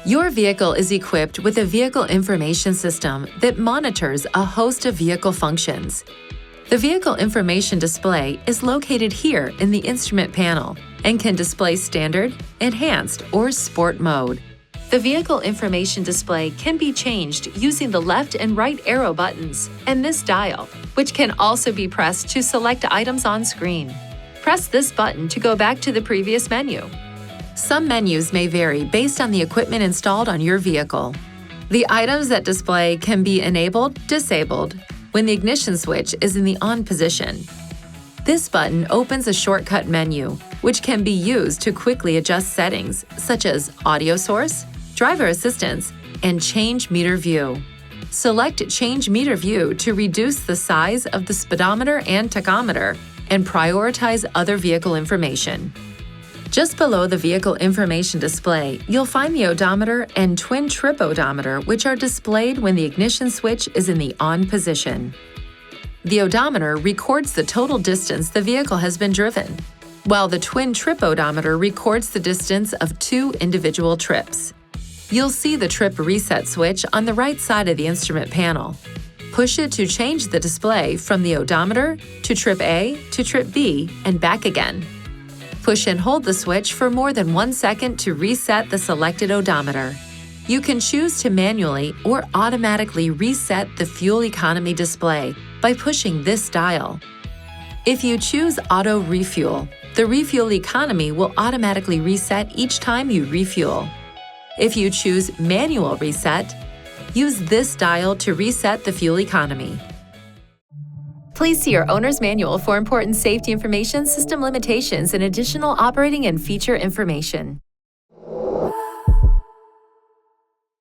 Your vehicle is equipped with a vehicle information system that monitors a host of vehicle functions. The vehicle information display is located here in the instrument panel and can display standard, enhanced, or sport mode. The vehicle information display can be changed using the left and right arrow buttons and this dial, which can also be pressed to select items on screen. Press this button to go back to the previous menu. Some menus may vary based on the equipment installed on your vehicle. The items that display can be enabled, disabled, when the ignition switch is in the on position. This button opens a shortcut menu, which can be used to quickly adjust settings such as audio source, driver assistance, and change meter view. Select Change Meter View to reduce the size of the speedometer and tachometer and prioritize other vehicle information. Just below the vehicle information display, you'll find the odometer and twin trip odometer, which are displayed when the ignition switch is in the on position. The odometer records the total distance the vehicle has been driven, while the twin trip odometer records the distance of 2 individual trips. You'll see the trip reset switch on the right side of the instrument panel. Push it to change the display from the odometer to trip A to trip B and back again. Push and hold the switch for more than 1 second to reset the selected odometer. You can choose to manually or automatically reset the fuel economy display by pushing this dial. If you choose Auto Refuel, the refuel economy will automatically reset each time you refuel. If you choose Manual Reset, use this dial to reset the fuel economy. Please see your owner's manual for important safety information, system limitations, and additional operating and feature information.